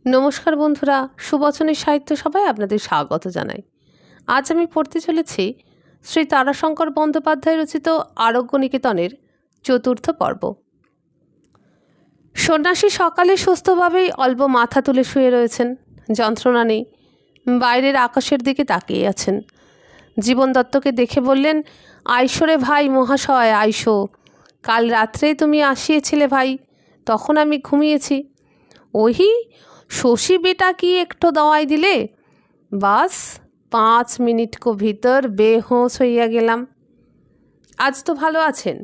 নমস্কার বন্ধুরা, সুবচনের সাহিত্য সভায় আপনাদের স্বাগত জানাই। আজ আমি পড়তে চলেছি শ্রী তারাশঙ্কর বন্দ্যোপাধ্যায় রচিত আরোগ্য নিকেতনের চতুর্থ পর্ব। সন্ন্যাসী সকালে সুস্থভাবেই অল্প মাথা তুলে শুয়ে রয়েছেন, যন্ত্রণা নেই। বাইরের আকাশের দিকে তাকিয়ে আছেন। জীবন দত্তকে দেখে বললেন, আইসো রে ভাই মহাশয়, আইসো। কাল রাত্রেই তুমি আসিয়েছিলে ভাই, তখন আমি ঘুমিয়েছি। ওহি শশী বেটা কি একটু দাওয়াই দিলে, বাস 5 মিনিট কো ভিতর বেহোশ হইয়া গেলাম। আজ তো ভালো আছেন,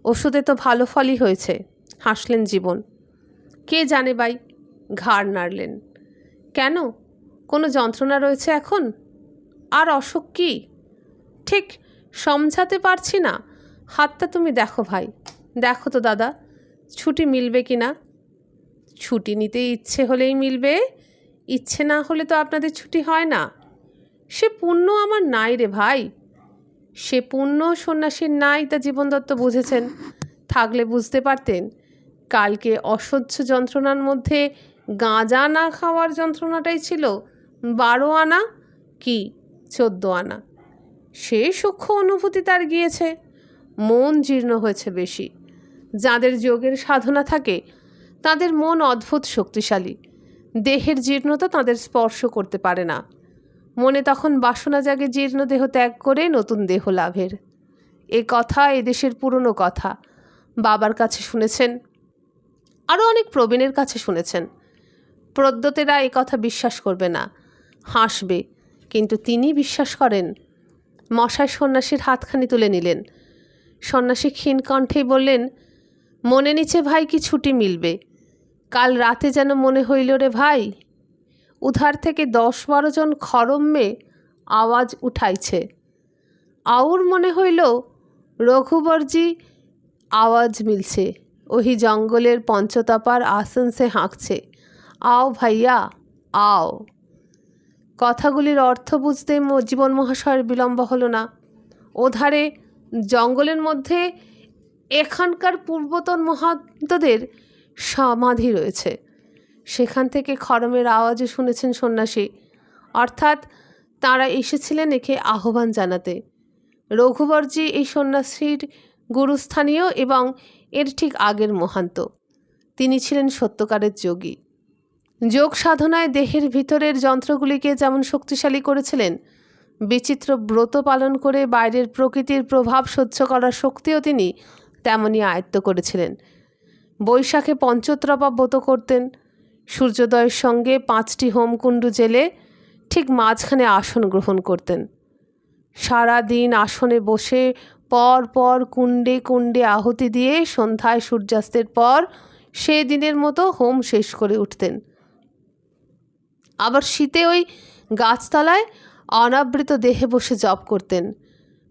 ওষুধে তো ভালো ফলই হয়েছে, হাসলেন জীবন। কে জানে ভাই, ঘাড় নাড়লেন। কেন, কোনো যন্ত্রণা রয়েছে এখন? আর অসুখ কি ঠিক সমঝাতে পারছি না। হাতটা তুমি দেখো ভাই, দেখো তো দাদা, ছুটি মিলবে কি না। ছুটি নিতে ইচ্ছে হলেই মিলবে, ইচ্ছে না হলে তো আপনাদের ছুটি হয় না। সে পুণ্য আমার নাই রে ভাই। সে পুণ্য সন্ন্যাসীর নাই, তা জীবন দত্ত বুঝেছেন। থাকলে বুঝতে পারতেন, কালকে অসহ্য যন্ত্রণার মধ্যে গাঁজা না খাওয়ার যন্ত্রণাটাই ছিল 12 আনা কি 14 আনা। সে সূক্ষ্ম অনুভূতি তার গিয়েছে, মন জীর্ণ হয়েছে বেশি। যাদের যোগের সাধনা থাকে তাদের মন অদ্ভুত শক্তিশালী, দেহের জীর্ণতা তাদের স্পর্শ করতে পারে না। মনে তখন বাসনা জাগে জীর্ণ দেহ ত্যাগ করে নতুন দেহ লাভের। এ কথা এদেশের পুরনো কথা, বাবার কাছে শুনেছেন, আরও অনেক প্রবীণের কাছে শুনেছেন। প্রদ্যোতেরা এ কথা বিশ্বাস করবে না, হাসবে, কিন্তু তিনি বিশ্বাস করেন। মশাই সন্ন্যাসীর হাতখানি তুলে নিলেন। সন্ন্যাসী ক্ষীণ কণ্ঠেই বললেন, মনে নিচে ভাই কি ছুটি মিলবে। কাল রাতে যেন মনে হইল রে ভাই, উধার থেকে 10-12 জন খরম্যে আওয়াজ উঠাইছে। আউর মনে হইল রঘুবরজি আওয়াজ মিলছে, ওহি জঙ্গলের পঞ্চতপার আসন সে হাঁকছে, আও ভাইয়া আও। কথাগুলির অর্থ বুঝতে জীবন মহাশয়ের বিলম্ব হলো না। ওধারে জঙ্গলের মধ্যে এখানকার পূর্বতন মহান্তদের সমাধি রয়েছে, সেখান থেকে খড়মের আওয়াজও শুনেছেন সন্ন্যাসী। অর্থাৎ তাঁরা এসেছিলেন একে আহ্বান জানাতে। রঘুবরজি এই সন্ন্যাসীর গুরুস্থানীয় এবং এর ঠিক আগের মহান্ত। তিনি ছিলেন সত্যকারের যোগী। যোগ সাধনায় দেহের ভিতরের যন্ত্রগুলিকে যেমন শক্তিশালী করেছিলেন, বিচিত্র ব্রত পালন করে বাইরের প্রকৃতির প্রভাব সহ্য করার শক্তিও তিনি তেমনই আয়ত্ত করেছিলেন। বৈশাখে পঞ্চত্রপা ব্রত করতেন। সূর্যোদয়ের সঙ্গে 5টি হোমকুণ্ড জেলে ঠিক মাঝখানে আসন গ্রহণ করতেন। সারা দিন আসনে বসে পর পর কুণ্ডে কুণ্ডে আহুতি দিয়ে সন্ধ্যায় সূর্যাস্তের পর সে দিনের মতো হোম শেষ করে উঠতেন। আবার শীতে ওই গাছতলায় অনাবৃত দেহে বসে জপ করতেন।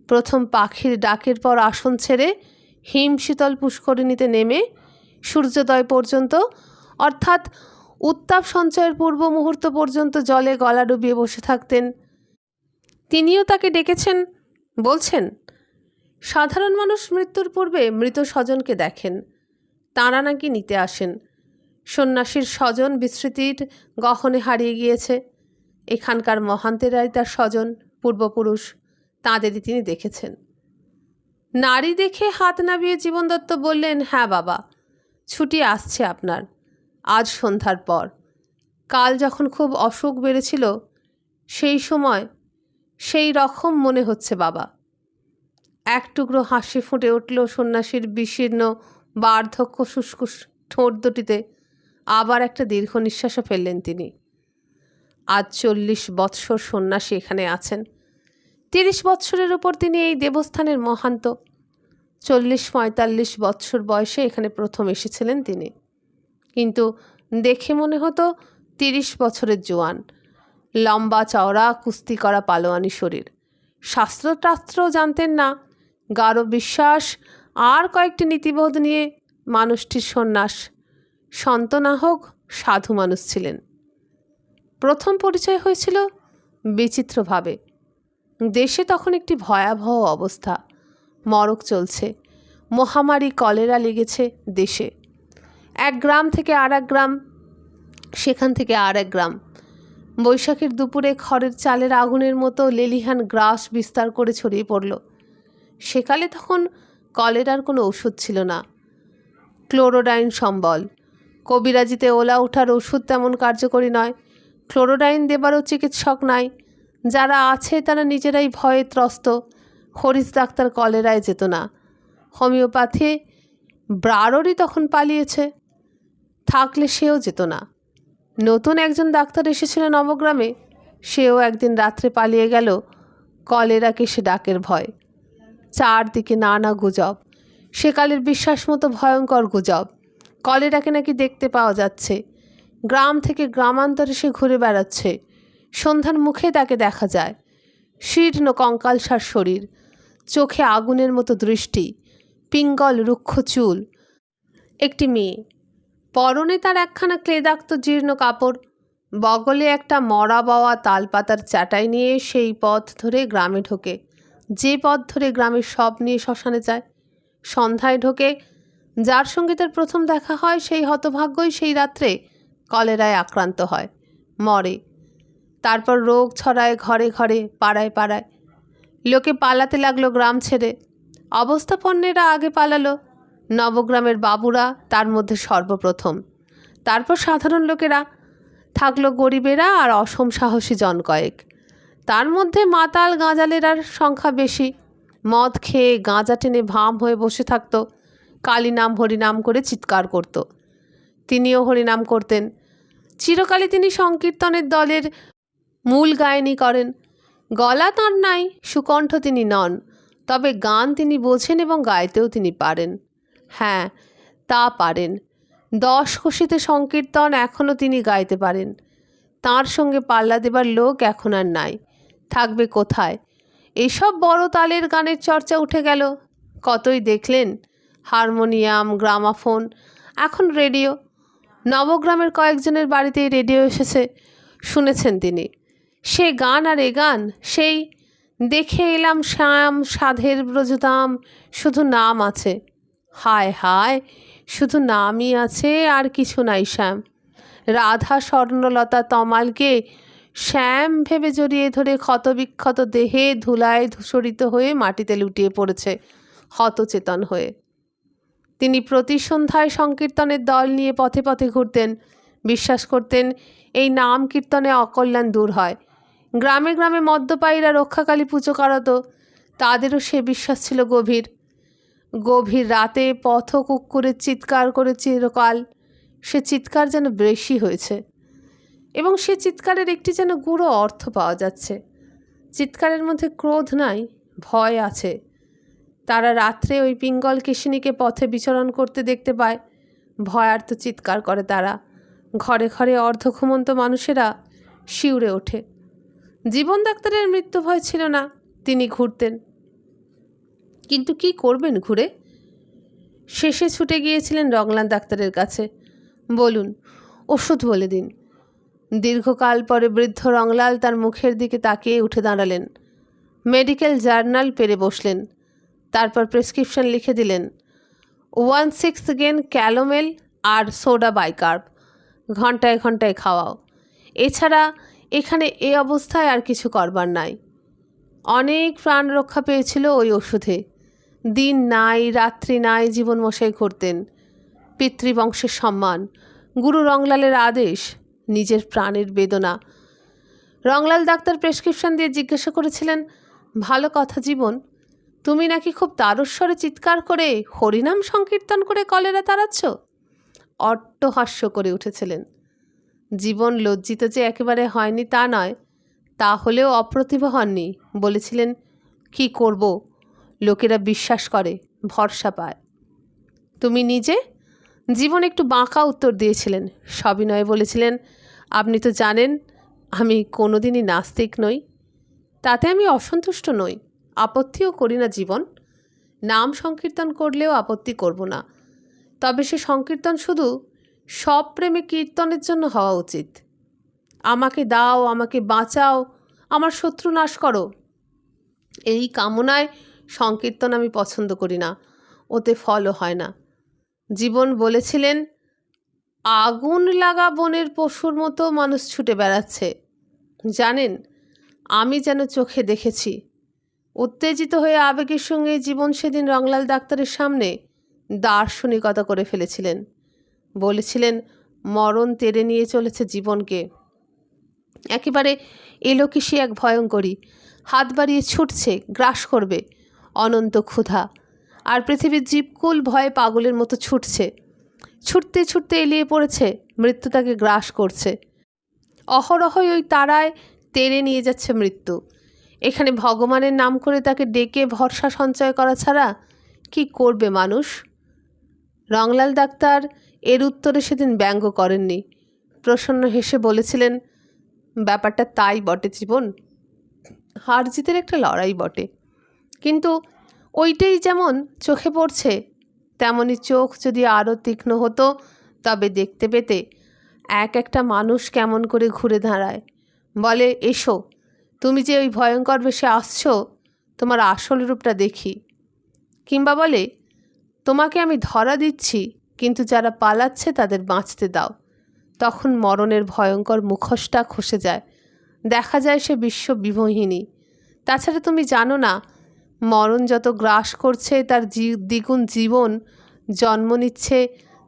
প্রথম পাখির ডাকের পর আসন ছেড়ে হিমশীতল পুষ্করিণীতে নেমে সূর্যোদয় পর্যন্ত, অর্থাৎ উত্তাপ সঞ্চয়ের পূর্ব মুহূর্ত পর্যন্ত জলে গলা ডুবিয়ে বসে থাকতেন। তিনিও তাকে ডেকেছেন, বলছেন, সাধারণ মানুষ মৃত্যুর পূর্বে মৃত স্বজনকে দেখেন, তাঁরা নাকি নিতে আসেন। সন্ন্যাসীর স্বজন বিস্মৃতির গহনে হারিয়ে গিয়েছে। এখানকার মহান্তেরাই তার স্বজন, পূর্বপুরুষ, তাঁদেরই তিনি দেখেছেন। নারী দেখে হাত নামিয়ে জীবন দত্ত বললেন, হ্যাঁ বাবা, ছুটি আসছে আপনার, আজ সন্ধ্যার পর। কাল যখন খুব অসুখ বেড়েছিল সেই সময় সেই রকম মনে হচ্ছে বাবা। এক টুকরো হাসি ফুটে উঠল সন্ন্যাসীর বিশীর্ণ বার্ধক্য শুষ্ক ঠোঁট দুটিতে। আবার একটা দীর্ঘ নিঃশ্বাসও ফেললেন তিনি। আজ 40 বৎসর সন্ন্যাসী এখানে আছেন। 30 বৎসরের উপর তিনি এই দেবস্থানের মহান্ত। 40-45 বৎসর বয়সে এখানে প্রথম এসেছিলেন তিনি, কিন্তু দেখে মনে হতো 30 বছরের জোয়ান। লম্বা চওড়া কুস্তি করা পালোয়ানি শরীর। শাস্ত্রটাস্ত্রও জানতেন না, গাঢ় বিশ্বাস আর কয়েকটি নীতিবোধ নিয়ে মানুষটির সন্ন্যাস। সন্ত না হোক সাধু মানুষ ছিলেন। প্রথম পরিচয় হয়েছিল বিচিত্রভাবে। দেশে তখন একটি ভয়াবহ অবস্থা, মরক চলছে, মহামারী কলেরা লেগেছে দেশে। এক গ্রাম থেকে আর এক গ্রাম সেখান থেকে আর এক গ্রাম। বৈশাখের দুপুরে খড়ের চালের আগুনের মতো লেলিহান গ্রাস বিস্তার করে ছড়িয়ে পড়ল। সেকালে তখন কলেরার কোনো ওষুধ ছিল না, ক্লোরোডাইন সম্বল। কবিরাজিতে ওলা ওঠার ওষুধ তেমন কার্যকরী নয়, ক্লোরোডাইন দেবারও চিকিৎসক নাই। যারা আছে তারা নিজেরাই ভয়ে ত্রস্ত। হরিশ ডাক্তার কলেরায় যেত না, হোমিওপ্যাথি ব্রারোরই তখন পালিয়েছে, থাকলে সেও যেত না। নতুন একজন ডাক্তার এসেছিল নবগ্রামে, সেও একদিন রাত্রে পালিয়ে গেল কলেরাকে সে ডাকের ভয়। চারদিকে নানা গুজব, সেকালের বিশ্বাস মতো ভয়ঙ্কর গুজব। কলেরাকে নাকি দেখতে পাওয়া যাচ্ছে, গ্রাম থেকে গ্রামান্তরে সে ঘুরে বেড়াচ্ছে, সন্ধ্যার মুখে তাকে দেখা যায়। শীর্ণ কঙ্কালসার শরীর, চোখে আগুনের মতো দৃষ্টি, পিঙ্গল রুক্ষ চুল। একটি মেয়ে, পরনে তার একখানা ক্লেদাক্ত জীর্ণ কাপড়, বগলে একটা মরা বাওয়া তালপাতার চাটাই নিয়ে সেই পথ ধরে গ্রামে ঢোকে, যে পথ ধরে গ্রামের সব নিয়ে শ্মশানে যায়। সন্ধ্যায় ঢোকে। যার সঙ্গে তার প্রথম দেখা হয় সেই হতভাগ্যই সেই রাত্রে কলেরায় আক্রান্ত হয়, মরে। তারপর রোগ ছড়ায় ঘরে ঘরে, পাড়ায় পাড়ায়। লোকে পালাতে লাগলো গ্রাম ছেড়ে। অবস্থাপন্নেরা আগে পালালো, নবগ্রামের বাবুরা তার মধ্যে সর্বপ্রথম। তারপর সাধারণ লোকেরা, থাকলো গরিবেরা আর অসম সাহসী জন কয়েক। তার মধ্যে মাতাল গাঁজালেরার সংখ্যা বেশি। মদ খেয়ে গাঁজা টেনে ভাম হয়ে বসে থাকতো, কালী নাম হরিনাম করে চিৎকার করত। তিনিও হরিনাম করতেন। চিরকালই তিনি সংকীর্তনের দলের মূল গায়নী করেন। গলা তাঁর নাই, সুকণ্ঠ তিনি নন, তবে গান তিনি বোঝেন এবং গাইতেও তিনি পারেন। হ্যাঁ, তা পারেন। 10 কষিতে সংকীর্তন এখনও তিনি গাইতে পারেন। তাঁর সঙ্গে পাল্লা দেবার লোক এখন আর নাই, থাকবে কোথায়? এইসব বড় তালের গানের চর্চা উঠে গেল। কতই দেখলেন, হারমোনিয়াম, গ্রামাফোন, এখন রেডিও। নবগ্রামের কয়েকজনের বাড়িতেই রেডিও এসেছে, শুনেছেন তিনি। সে গান আর এ গান, সেই দেখে এলাম শ্যাম সাধের ব্রজধাম, শুধু নাম আছে। হায় হায়, শুধু নামই আছে আর কিছু নাই শ্যাম। রাধা স্বর্ণলতা তমালকে শ্যাম ভেবে জড়িয়ে ধরে ক্ষতবিক্ষত দেহে ধুলায় ধূসরিত হয়ে মাটিতে লুটিয়ে পড়েছে হতচেতন হয়ে। তিনি প্রতি সন্ধ্যায় সংকীর্তনের দল নিয়ে পথে পথে ঘুরতেন। বিশ্বাস করতেন এই নাম কীর্তনে অকল্যাণ দূর হয়। গ্রামে গ্রামে মদ্যপায়ীরা রক্ষাকালী পুজো করাত, তাদেরও সে বিশ্বাস ছিল গভীর। গভীর রাতে পথ কুক্কুরের চিৎকার করে চিরকাল, সে চিৎকার যেন বেশি হয়েছে, এবং সে চিৎকারের একটি যেন গূঢ় অর্থ পাওয়া যাচ্ছে। চিৎকারের মধ্যে ক্রোধ নাই, ভয় আছে। তারা রাত্রে ওই পিঙ্গল কেশিনীকে পথে বিচরণ করতে দেখতে পায়, ভয়ার্ত চিৎকার করে তারা। ঘরে ঘরে অর্ধঘুমন্ত মানুষেরা শিউরে ওঠে। জীবন ডাক্তারের মৃত্যু ভয় ছিল না, তিনি ঘুরতেন। কিন্তু কি করবেন ঘুরে? শেষে ছুটে গিয়েছিলেন রংলাল ডাক্তারের কাছে। বলুন, ওষুধ বলে দিন। দীর্ঘকাল পরে বৃদ্ধ রংলাল তার মুখের দিকে তাকিয়ে উঠে দাঁড়ালেন, মেডিকেল জার্নাল পেরে বসলেন। তারপর প্রেসক্রিপশন লিখে দিলেন, 1/6 গেন ক্যালোমেল আর সোডা বাইকার্ব, ঘন্টায় ঘন্টায় খাওয়াও। এছাড়া এখানে এ অবস্থায় আর কিছু করবার নাই। অনেক প্রাণ রক্ষা পেয়েছিল ওই ওষুধে। দিন নাই রাত্রি নাই জীবন মশাই করতেন। পিতৃবংশের সম্মান, গুরু রংলালের আদেশ, নিজের প্রাণের বেদনা। রংলাল ডাক্তার প্রেসক্রিপশন দিয়ে জিজ্ঞাসা করেছিলেন, ভালো কথা জীবন, তুমি নাকি খুব তারস্বরে চিৎকার করে হরিনাম সংকীর্তন করে কলেরা তাড়াচ্ছ? অট্টহাস্য করে উঠেছিলেন। জীবন লজ্জিত যে একেবারে হয়নি তা নয়, তা হলেও অপ্রতিভ হননি। বলেছিলেন, কি করব, লোকেরা বিশ্বাস করে, ভরসা পায়। তুমি নিজে? জীবন একটু বাঁকা উত্তর দিয়েছিলেন, সবিনয়ে বলেছিলেন, আপনি তো জানেন আমি কোনোদিনই নাস্তিক নই। তাতে আমি অসন্তুষ্ট নই, আপত্তিও করি না জীবন। নাম সংকীর্তন করলেও আপত্তি করব না, তবে সে সংকীর্তন শুধু সব প্রেমে কীর্তনের জন্য হওয়া উচিত। আমাকে দাও, আমাকে বাঁচাও, আমার শত্রু নাশ করো, এই কামনায় সংকীর্তন আমি পছন্দ করি না, ওতে ফলও হয় না। জীবন বলেছিলেন, আগুন লাগা বনের পশুর মতো মানুষ ছুটে বেড়াচ্ছে। জানেন, আমি যেন চোখে দেখেছি। উত্তেজিত হয়ে আবেগের সঙ্গে জীবন সেদিন রংলাল ডাক্তারের সামনে দার্শনিকতা করে ফেলেছিলেন। বলেছিলেন মরণ তেড়ে নিয়ে চলেছে জীবনকে। একেবারে এলোকিসি এক ভয়ঙ্করী, হাত বাড়িয়ে ছুটছে, গ্রাস করবে অনন্ত ক্ষুধা। আর পৃথিবীর জীবকুল ভয়ে পাগলের মতো ছুটছে। ছুটতে ছুটতে এলিয়ে পড়েছে, মৃত্যু তাকে গ্রাস করছে। অহরহই ওই তারায় তেড়ে নিয়ে যাচ্ছে মৃত্যু। এখানে ভগবানের নাম করে তাকে ডেকে ভরসা সঞ্চয় করা ছাড়া কি করবে মানুষ? রংলাল ডাক্তার এর উত্তরে সেদিন ব্যঙ্গ করেননি। প্রসন্ন হেসে বলেছিলেন, ব্যাপারটা তাই বটে জীবন, হার জিতের একটা লড়াই বটে। কিন্তু ওইটাই যেমন চোখে পড়ছে, তেমনি চোখ যদি আরও তীক্ষ্ণ হতো তবে দেখতে পেতে এক একটা মানুষ কেমন করে ঘুরে দাঁড়ায়, বলে এসো, তুমি যে ওই ভয়ঙ্কর বেশে আসছো, তোমার আসল রূপটা দেখি। কিংবা বলে তোমাকে আমি ধরা দিচ্ছি, কিন্তু যারা পালাচ্ছে তাদের বাঁচতে দাও। তখন মরণের ভয়ঙ্কর মুখোশটা খসে যায়, দেখা যায় সে বিশ্ব বিমোহিনী। তাছাড়া তুমি জানো না, মরণ যত গ্রাস করছে তার দ্বিগুণ জীবন জন্ম নিচ্ছে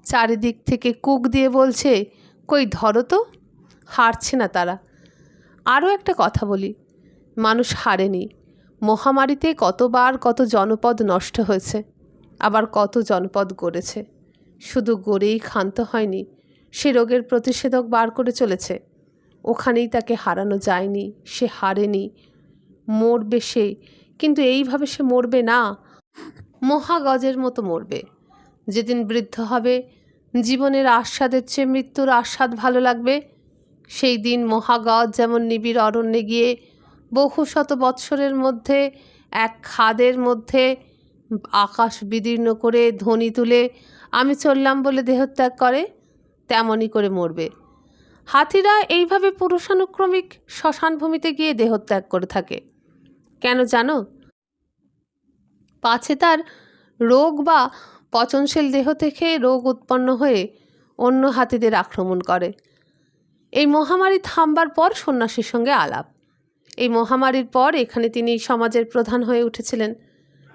চারিদিক থেকে, কুক দিয়ে বলছে কই ধরো তো। হারছে না তারা। আরও একটা কথা বলি, মানুষ হারেনি। মহামারীতে কতবার কত জনপদ নষ্ট হয়েছে, আবার কত জনপদ গড়েছে। শুধু গড়েই ক্ষান্ত হয়নি, সে রোগের প্রতিষেধক বার করে চলেছে। ওখানেই তাকে হারানো যায়নি, সে হারেনি। মরবে সে, কিন্তু এইভাবে সে মরবে না, মহাগজের মতো মরবে। যেদিন বৃদ্ধ হবে, জীবনের আস্বাদের চেয়ে মৃত্যুর আস্বাদ ভালো লাগবে, সেই দিন মহাগজ যেমন নিবিড় অরণ্যে গিয়ে বহু শত বৎসরের মধ্যে এক খাদের মধ্যে আকাশ বিদীর্ণ করে ধ্বনি তুলে আমি চললাম বলে দেহত্যাগ করে, তেমনই করে মরবে। হাতিরা এইভাবে পুরুষানুক্রমিক শ্মশানভূমিতে গিয়ে দেহত্যাগ করে থাকে। কেন জানো? পাছে তার রোগ বা পচনশীল দেহ থেকে রোগ উৎপন্ন হয়ে অন্য হাতিদের আক্রমণ করে। এই মহামারী থামবার পর সন্ন্যাসীর সঙ্গে আলাপ। এই মহামারীর পর এখানে তিনি সমাজের প্রধান হয়ে উঠেছিলেন।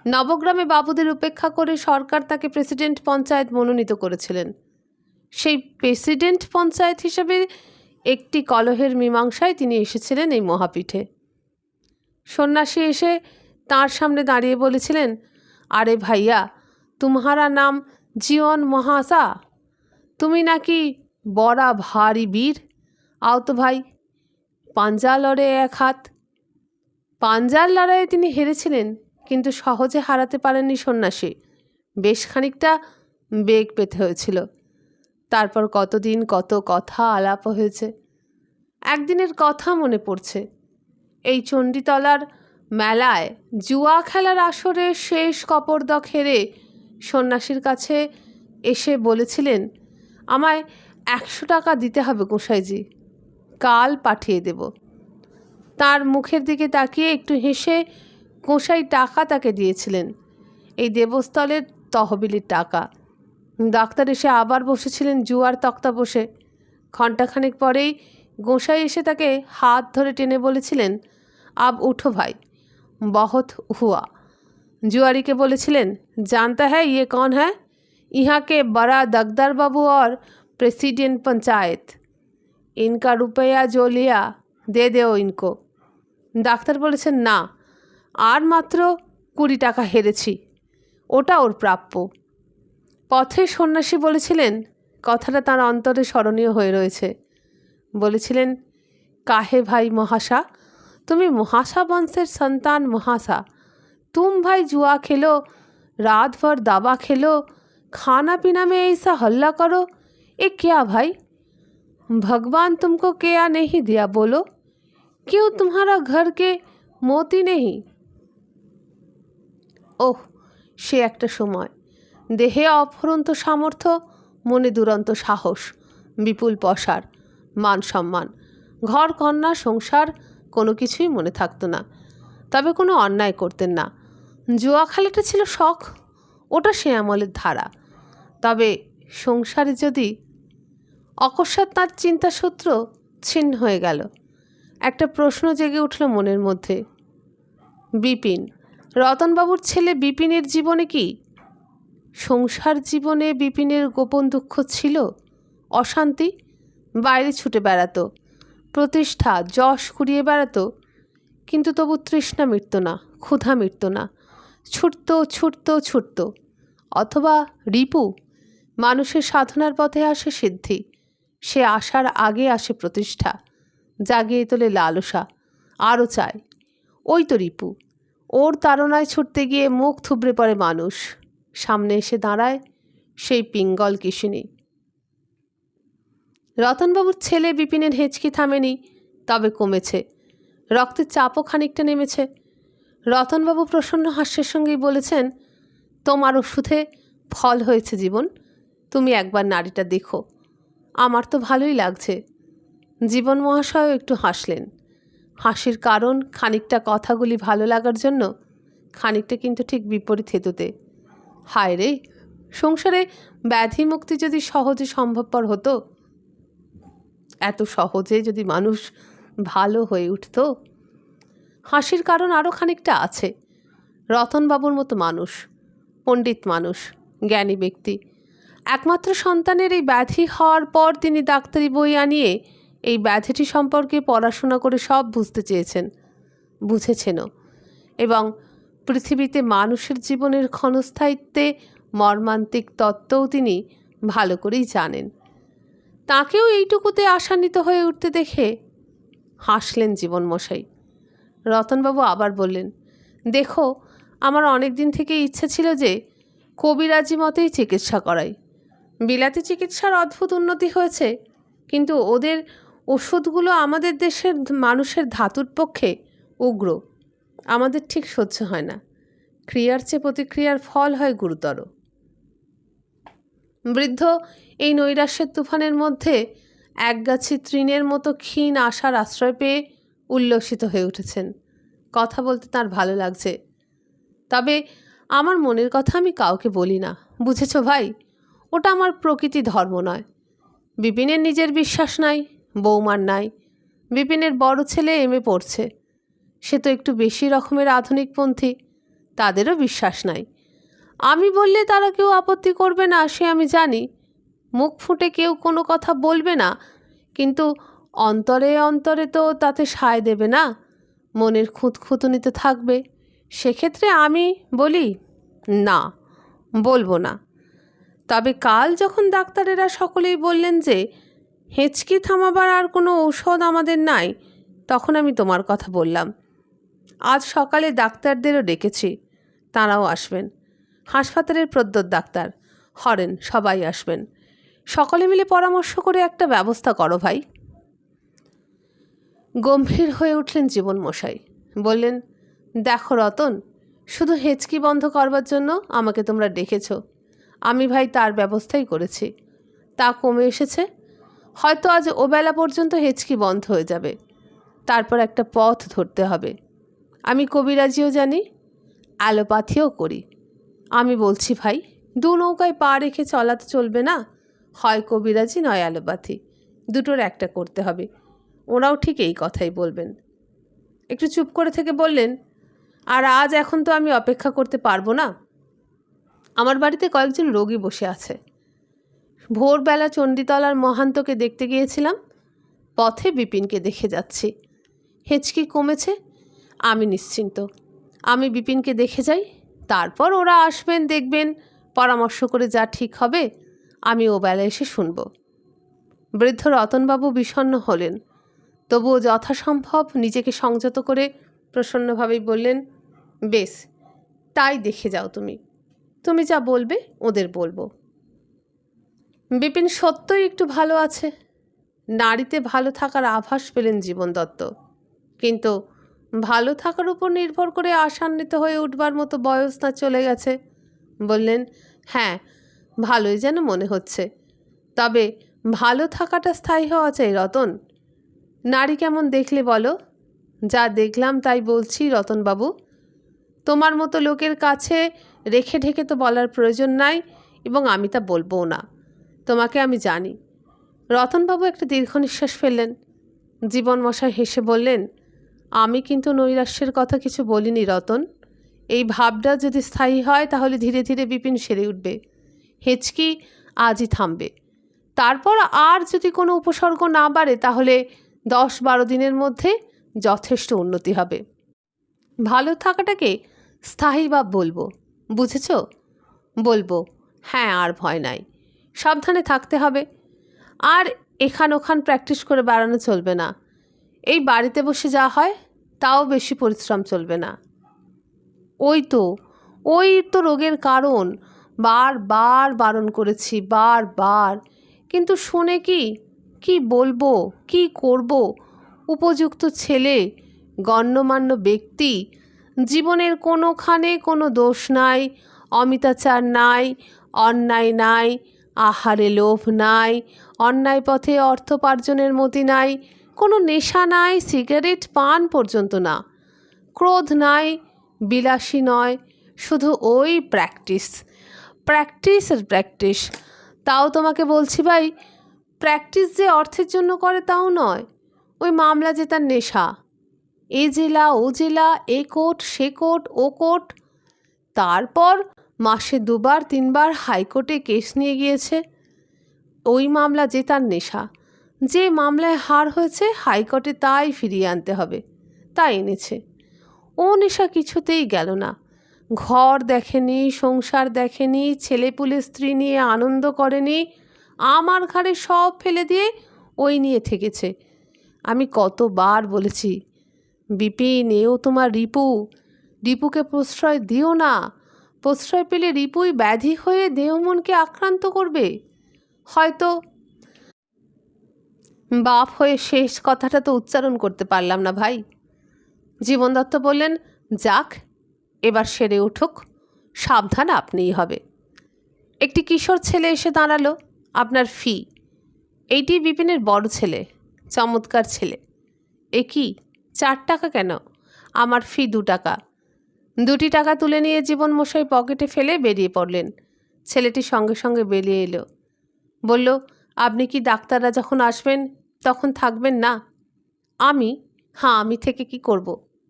নবগ্রামে বাবুদের উপেক্ষা করে সরকার তাকে প্রেসিডেন্ট পঞ্চায়েত মনোনীত করেছিলেন। সেই প্রেসিডেন্ট পঞ্চায়েত হিসেবে একটি কলহের মীমাংসায় তিনি এসেছিলেন এই মহাপীঠে। সন্ন্যাসী এসে তাঁর সামনে দাঁড়িয়ে বলেছিলেন, আরে ভাইয়া, तुम्हारा নাম জীবন মহাসা, তুমি নাকি বড়া ভারী বীর, আও তো ভাই পাঞ্জা লড়ে এক হাত। পাঞ্জার লড়াইয়ে তিনি হেরেছিলেন, কিন্তু সহজে হারাতে পারেননি সন্ন্যাসী। বেশ খানিকটা বেগ পেতে হয়েছিল। তারপর কতদিন কত কথা আলাপ হয়েছে। একদিনের কথা মনে পড়ছে, এই চণ্ডীতলার মেলায় জুয়া খেলার আসরে শেষ কপর্দক হেরে সন্ন্যাসীর কাছে এসে বলেছিলেন, আমায় 100 টাকা দিতে হবে গোসাইজি, কাল পাঠিয়ে দেব। তার মুখের দিকে তাকিয়ে একটু হেসে গোসাই টাকা তাকে দিয়েছিলেন, এই দেবস্থলের তহবিলের টাকা। ডাক্তার এসে আবার বসেছিলেন জুয়ার তক্তা বসে। ঘণ্টাখানেক পরেই গোসাই এসে তাকে হাত ধরে টেনে বলেছিলেন, আব উঠো ভাই, बहुत हुआ। जुआरी के बोलेছিলেন, जानता है ये कौन है? यहाँ के बड़ा दगदर बाबू और प्रेसिडेंट पंचायत, इनका रुपया जो लिया दे दो इनको। ডাক্তার বলেছেন, না, আর মাত্র 20 টাকা হেরেছি, ওটা ওর প্রাপ্য। পথে সন্ন্যাসী বলেছিলেন, কথাটা তার অন্তরে স্মরণীয় হয়ে রয়েছে। বলেছিলেন, কাহে ভাই মহাশা, तुम्हें मुहासा वंशेर संतान मुहासा, तुम भाई जुआ खेलो, रात भर दावा खेलो, खाना पीना में ऐसा हल्ला करो, ये क्या भाई? भगवान तुमको क्या नहीं दिया बोलो? क्यों तुम्हारा घर के मोती नहीं? ओह, সে একটা সময়। দেহে অফুরন্ত সামর্থ্য, মনে দুরন্ত সাহস, বিপুল পসার, মান সম্মান, ঘর কন্যা সংসার, কোনো কিছুই মনে থাকতো না। তবে কোনো অন্যায় করতেন না। জুয়া খেলাটা ছিল শখ, ওটা সে আমলের ধারা। তবে সংসারে যদি অকস্মাৎ তার চিন্তাসূত্র ছিন্ন হয়ে গেল। একটা প্রশ্ন জেগে উঠল মনের মধ্যে। বিপিন, রতনবাবুর ছেলে বিপিনের জীবনে কি সংসার জীবনে বিপিনের গোপন দুঃখ ছিল? অশান্তি? বাইরে ছুটে বেড়াতো, প্রতিষ্ঠা যশ কুড়িয়ে বেড়াতো, কিন্তু তবু তৃষ্ণা মিটত না, ক্ষুধা মিটত না, ছুটত। অথবা রিপু, মানুষের সাধনার পথে আসে সিদ্ধি, সে আসার আগে আসে প্রতিষ্ঠা, জাগিয়ে তোলে লালসা, আরও চায়। ওই তো রিপু, ওর তাড়নায় ছুটতে গিয়ে মুখ থুবড়ে পড়ে মানুষ, সামনে এসে দাঁড়ায় সেই পিঙ্গল কিশিনী। রতনবাবুর ছেলে বিপিনের হেঁচকি থামেনি, তবে কমেছে, রক্তের চাপও খানিকটা নেমেছে। রতনবাবু প্রসন্ন হাস্যের সঙ্গেই বলেছেন, তোমার ওষুধে ফল হয়েছে জীবন, তুমি একবার নাড়িটা দেখো। আমার তো ভালোই লাগছে। জীবন মহাশয়ও একটু হাসলেন। হাসির কারণ খানিকটা কথাগুলি ভালো লাগার জন্য, খানিকটা কিন্তু ঠিক বিপরীত হেতুতে। হায় রে, সংসারে ব্যাধি মুক্তি যদি সহজে সম্ভবপর হতো, এত সহজে যদি মানুষ ভালো হয়ে উঠত। হাসির কারণ আরও খানিকটা আছে। রতনবাবুর মতো মানুষ, পণ্ডিত মানুষ, জ্ঞানী ব্যক্তি, একমাত্র সন্তানের এই ব্যাধি হওয়ার পর তিনি ডাক্তারি বই আনিয়ে এই ব্যাধিটি সম্পর্কে পড়াশোনা করে সব বুঝতে চেয়েছেন, বুঝেছেনও, এবং পৃথিবীতে মানুষের জীবনের ক্ষণস্থায়িত্বে মর্মান্তিক তত্ত্বও তিনি ভালো করেই জানেন। তাকেও এইটুকুতে আশান্বিত হয়ে উঠতে দেখে হাসলেন জীবনমশাই। রতনবাবু আবার বললেন, দেখো, আমার অনেক দিন থেকে ইচ্ছে ছিল যে কবিরাজি মতেই চিকিৎসা করাই। বিলাতি চিকিৎসার অদ্ভুত উন্নতি হয়েছে, কিন্তু ওদের ওষুধগুলো আমাদের দেশের মানুষের ধাতুর পক্ষে উগ্র, আমাদের ঠিক সহ্য হয় না। ক্রিয়ার চেয়ে প্রতিক্রিয়ার ফল হয় গুরুতর। বৃদ্ধ এই নৈরাশ্যের তুফানের মধ্যে একগাছি তৃণের মতো ক্ষীণ আশার আশ্রয় পেয়ে উল্লসিত হয়ে উঠেছেন। কথা বলতে তার ভালো লাগছে। তবে আমার মনের কথা আমি কাউকে বলি না, বুঝেছ ভাই? ওটা আমার প্রকৃতি ধর্ম নয়। বিপিনের নিজের বিশ্বাস নাই, বৌমার নাই। বিপিনের বড় ছেলে এমএ পড়ছে, সে তো একটু বেশি রকমের আধুনিকপন্থী, তাদেরও বিশ্বাস নাই। আমি বললে তারা কেউ আপত্তি করবে না, সে আমি জানি। মুখ ফুটে কেউ কোনো কথা বলবে না, কিন্তু অন্তরে অন্তরে তো তাতে সায় দেবে না, মনের খুঁতখুঁতুনিতে থাকবে। সেক্ষেত্রে আমি বলি, না, বলবো না। তবে কাল যখন ডাক্তারেরা সকলেই বললেন যে হেঁচকি থামাবার আর কোনো ঔষধ আমাদের নাই, তখন আমি তোমার কথা বললাম। আজ সকালে ডাক্তারদেরও ডেকেছি, তাঁরাও আসবেন। হাসপাতালের প্রদ্যোৎ ডাক্তার, হরেন, সবাই আসবেন। সকলে মিলে পরামর্শ করে একটা ব্যবস্থা করো ভাই। গম্ভীর হয়ে উঠলেন জীবনমশাই, বললেন, দেখো রতন, শুধু হেঁচকি বন্ধ করবার জন্য আমাকে তোমরা ডেকেছ, আমি ভাই তার ব্যবস্থাই করেছি। তা কমে এসেছে, হয়তো আজ ওবেলা পর্যন্ত হেঁচকি বন্ধ হয়ে যাবে, তারপর একটা পথ ধরতে হবে। আমি কবিরাজিও জানি, অ্যালোপ্যাথিও করি। আমি বলছি ভাই, দু নৌকায় পা রেখে চলাতে চলবে না, হয় কবিরাজি নয় অ্যালোপ্যাথি, দুটোর একটা করতে হবে। ওরাও ঠিক এই কথাই বলবেন। একটু চুপ করে থেকে বললেন, আর আজ এখন তো আমি অপেক্ষা করতে পারবো না, আমার বাড়িতে কয়েকজন রোগী বসে আছে। ভোরবেলা চণ্ডীতলার মহান্তকে দেখতে গিয়েছিলাম, পথে বিপিনকে দেখে যাচ্ছি। হেঁচকি কমেছে, আমি নিশ্চিন্ত। আমি বিপিনকে দেখে যাই, তারপর ওরা আসবেন, দেখবেন, পরামর্শ করে যা ঠিক হবে আমি ও বেলা এসে শুনব। বৃদ্ধ রতনবাবু বিষণ্ণ হলেন, তবুও যথাসম্ভব নিজেকে সংযত করে প্রসন্নভাবেই বললেন, বেশ, তাই দেখে যাও তুমি, তুমি যা বলবে ওদের বলবো। বিপিন সত্যই একটু ভালো আছে। নারীতে ভালো থাকার আভাস পেলেন জীবন দত্ত, কিন্তু ভালো থাকার উপর নির্ভর করে আশান্বিত হয়ে উঠবার মতো বয়স তার চলে গেছে। বললেন, হ্যাঁ, ভালোই যেন মনে হচ্ছে, তবে ভালো থাকাটা স্থায়ী হওয়া চাই রতন। নারী কেমন দেখলে বলো? যা দেখলাম তাই বলছি রতনবাবু, তোমার মতো লোকের কাছে রেখে ঢেকে তো বলার প্রয়োজন নাই, এবং আমি তা বলবও না। তোমাকে আমি জানি, রতনবাবু একটা দীর্ঘ নিঃশ্বাস ফেললেন। জীবনমশাই হেসে বললেন, আমি কিন্তু নৈরাশ্যের কথা কিছু বলিনি রতন। এই ভাবটা যদি স্থায়ী হয় তাহলে ধীরে ধীরে বিপিন সেরে উঠবে। হেঁচকি আজই থামবে। তারপর আর যদি কোনো উপসর্গ না বাড়ে তাহলে 10-12 দিনের মধ্যে যথেষ্ট উন্নতি হবে। ভালো থাকাটাকে স্থায়ী ভাব বলবো, বুঝেছ? বলবো, হ্যাঁ, আর ভয় নাই। সাবধানে থাকতে হবে। আর এখান ওখান প্র্যাকটিস করে বেড়ানো চলবে না। এই বাড়িতে বসে যা হয় তাও বেশি পরিশ্রম চলবে না। ওই তো রোগের কারণ। বারবার বারণ করেছি, বারবার, কিন্তু শোনে কি বলবো, কি করব? উপযুক্ত ছেলে, গণ্যমান্য ব্যক্তি, জীবনের কোনোখানে কোনো দোষ নাই, অমিতাচার নাই, অন্যায় নাই, আহারে লোভ নাই, অন্যায় পথে অর্থোপার্জনের মতি নাই, কোনো নেশা নাই, সিগারেট পান পর্যন্ত না, ক্রোধ নাই, বিলাসী নয়, শুধু ওই প্র্যাকটিস আর প্র্যাকটিস। তাও তোমাকে বলছি ভাই, প্র্যাকটিস যে অর্থের জন্য করে তাও নয়। ওই মামলা জেতার নেশা। এ জেলা ও জেলা, এ কোর্ট সে কোর্ট ও কোর্ট। তারপর মাসে 2-3বার হাইকোর্টে কেস নিয়ে গিয়েছে। ওই মামলা জেতার নেশা। যে মামলায় হার হয়েছে হাইকোর্টে তাই ফিরিয়ে আনতে হবে, তাই এনেছে। ও নেশা কিছুতেই গেল না। ঘর দেখেনি, সংসার দেখেনি, ছেলেপুলে স্ত্রী নিয়ে আনন্দ করেনি। আমার ঘাড়ে সব ফেলে দিয়ে ওই নিয়ে থেকেছে। আমি কতবার বলেছি, বিপিন, এও তোমার রিপুকে প্রশ্রয় দিও না। প্রশ্রয় পেলে রিপুই ব্যাধি হয়ে দেহ মনকে আক্রান্ত করবে। হয়তো বাপ হয়ে শেষ কথাটা তো উচ্চারণ করতে পারলাম না ভাই। জীবন দত্ত বললেন, যাক, এবার সেরে উঠুক, সাবধান আপনিই হবে। একটি কিশোর ছেলে এসে দাঁড়ালো। আপনার ফি। এইটি বিপিনের বড় ছেলে, চমৎকার ছেলে। এ কি, 4 টাকা কেন? আমার ফি 2 টাকা। 2টি টাকা তুলে নিয়ে জীবনমশাই পকেটে ফেলে বেরিয়ে পড়লেন। ছেলেটি সঙ্গে সঙ্গে বেরিয়ে এলো। বলল, আপনি কি ডাক্তাররা যখন আসবেন তখন থাকবেন না? হ্যাঁ, আমি থেকে কি করব?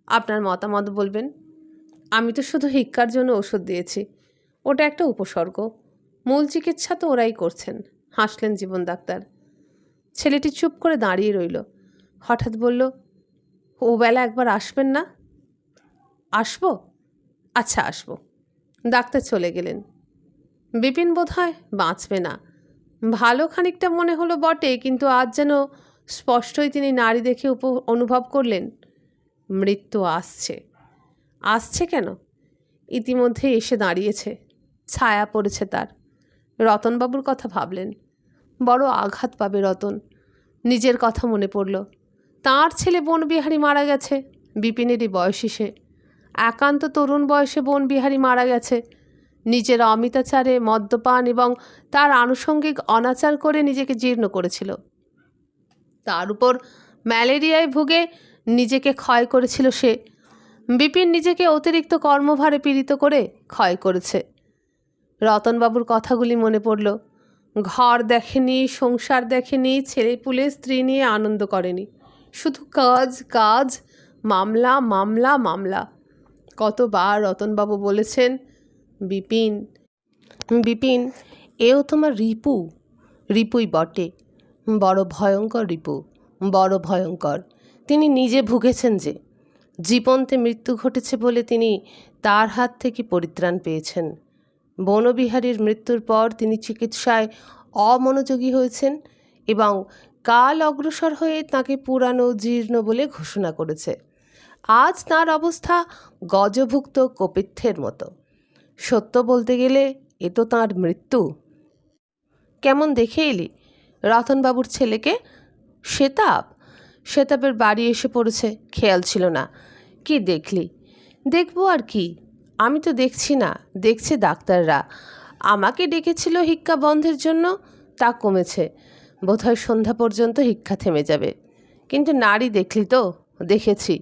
আপনার মতামত বলবেন। আমি তো শুধু হিক্কার জন্য ওষুধ দিয়েছি, ওটা একটা উপসর্গ। মূল চিকিৎসা তো ওরাই করছেন। হাসলেন জীবন ডাক্তার। ছেলেটি চুপ করে দাঁড়িয়ে রইল। হঠাৎ বলল, ও বেলা একবার আসবেন না? আসবো? আচ্ছা, আসবো। ডাক্তার চলে গেলেন। বিপিন বোধহয় বাঁচবে না, ভালো খানিকটা মনে হলো বটে, কিন্তু আজ যেন স্পষ্টই তিনি নারী দেখে অনুভব করলেন, মৃত্যু আসছে কেন? ইতিমধ্যে এসে দাঁড়িয়েছে, ছায়া পড়েছে তার। রতনবাবুর কথা ভাবলেন। বড় আঘাত পাবে রতন। নিজের কথা মনে পড়ল। তাঁর ছেলে বনবিহারী মারা গেছে, বিপিনেরই বয়সী সে। একান্ত তরুণ বয়সে বনবিহারী মারা গেছে। নিজের অমিতাচারে, মদ্যপান এবং তার আনুষঙ্গিক অনাচার করে নিজেকে জীর্ণ করেছিল। তার উপর ম্যালেরিয়ায় ভুগে নিজেকে ক্ষয় করেছিল সে। বিপিন নিজেকে অতিরিক্ত কর্মভারে পীড়িত করে ক্ষয় করেছে। রতনবাবুর কথাগুলি মনে পড়ল। ঘর দেখেনি, সংসার দেখেনি, ছেলেপুলে স্ত্রী নিয়ে আনন্দ করেনি। শুধু কাজ, মামলা। কতবার রতনবাবু বলেছেন, বিপিন, এও তোমার রিপুই বটে। বড় ভয়ঙ্কর রিপু, বড় ভয়ঙ্কর। তিনি নিজে ভুগেছেন যে। জীবন্তে মৃত্যু ঘটেছে বলে তিনি তার হাত থেকে পরিত্রাণ পেয়েছেন। বনবিহারীর মৃত্যুর পর তিনি চিকিৎসায় অমনোযোগী হয়েছেন এবং কাল অগ্রসর হয়ে তাকে পুরানো জীর্ণ বলে ঘোষণা করেছে। আজ তার অবস্থা গজভুক্ত কপিত্থের মতো। সত্য বলতে গেলে এ তো তাঁর মৃত্যু। কেমন দেখে এলি রতনবাবুর ছেলেকে? শেতাবের বাড়ি এসে পড়েছে, খেয়াল ছিল না। কি দেখলি? দেখবো আর কি, আমি তো দেখছি না, দেখছে ডাক্তাররা। আমাকে ডেকেছিল হিক্কা বন্ধের জন্য, তা কমেছে। বোধহয় সন্ধ্যা পর্যন্ত হিক্কা থেমে যাবে। কিন্তু নারী দেখলি তো? দেখেছি।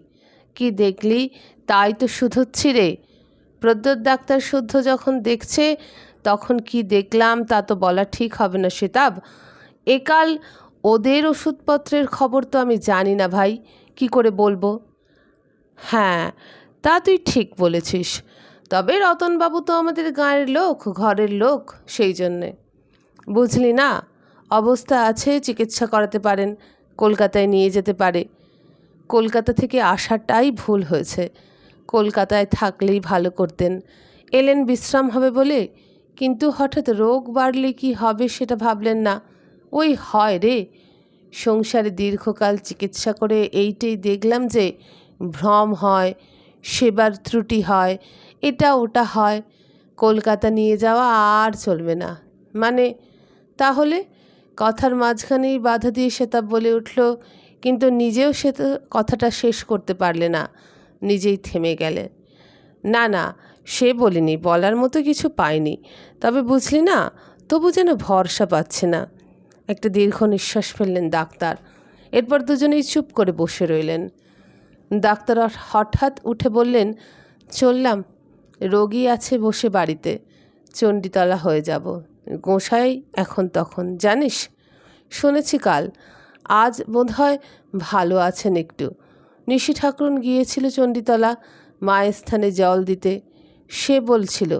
কি দেখলি? তাই তো শুধোচ্ছি রে। প্রদ্যোৎ ডাক্তার শুদ্ধ যখন দেখছে তখন কি দেখলাম তা তো বলা ঠিক হবে না শেতাব। একাল ওদের ওষুধপত্রের খবর তো আমি জানি না ভাই, কি করে বলবো? হ্যাঁ, তা তুই ঠিক বলেছিস, তবে রতনবাবু তো আমাদের গাঁয়ের লোক, ঘরের লোক, সেই জন্যে। বুঝলি না, অবস্থা আছে, চিকিৎসা করাতে পারেন, কলকাতায় নিয়ে যেতে পারে। কলকাতা থেকে আসাটাই ভুল হয়েছে, কলকাতায় থাকলেই ভালো করতেন। এলেন বিশ্রাম হবে বলে, কিন্তু হঠাৎ রোগ বাড়লে কি হবে সেটা ভাবলেন না। ওই হয় রে, সংসারে দীর্ঘকাল চিকিৎসা করে এইটাই দেখলাম যে ভ্রম হয়, সেবার ত্রুটি হয়, এটা ওটা হয়। কলকাতা নিয়ে যাওয়া আর চলবে না। মানে, তাহলে? কথার মাঝখানেই বাধা দিয়ে শ্বেতা বলে উঠল, কিন্তু নিজেও সে তো কথাটা শেষ করতে পারলে না, নিজেই থেমে গেলে। না না, সে বলিনি, বলার মতো কিছু পাইনি, তবে বুঝলি না, তবু যেন ভরসা পাচ্ছে না। একটা দীর্ঘ নিঃশ্বাস ফেললেন ডাক্তার। এরপর দুজনেই চুপ করে বসে রইলেন। ডাক্তার হঠাৎ উঠে বললেন, চললাম, রোগী আছে বসে বাড়িতে, চণ্ডীতলা হয়ে যাব। গোঁসাই এখন তখন, জানিস? শুনেছি কাল, আজ বোধহয় ভালো আছেন একটু। নিশি ঠাকুরন গিয়েছিল চণ্ডীতলা মায়ের স্থানে জল দিতে। সে বলছিল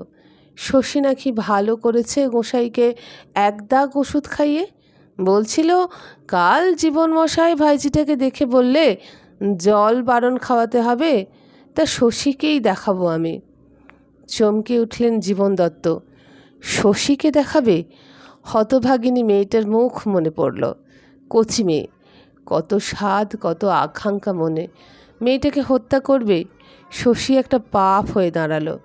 শশী নাকি ভালো করেছে গোঁসাইকে এক দাগ ওষুধ খাইয়ে। বলছিল কাল জীবনমশাই ভাইজিটাকে দেখে বললে জল বারণ খাওয়াতে হবে, তা শশীকেই দেখাবো আমি। চমকে উঠলেন জীবন দত্ত। শশীকে দেখাবে? হতভাগিনী মেয়েটার মুখ মনে পড়ল। কচি মেয়ে, কত স্বাদ, কত আকাঙ্ক্ষা মনে। মেয়েটাকে হত্যা করবে, শশী একটা পাপ হয়ে দাঁড়ালো।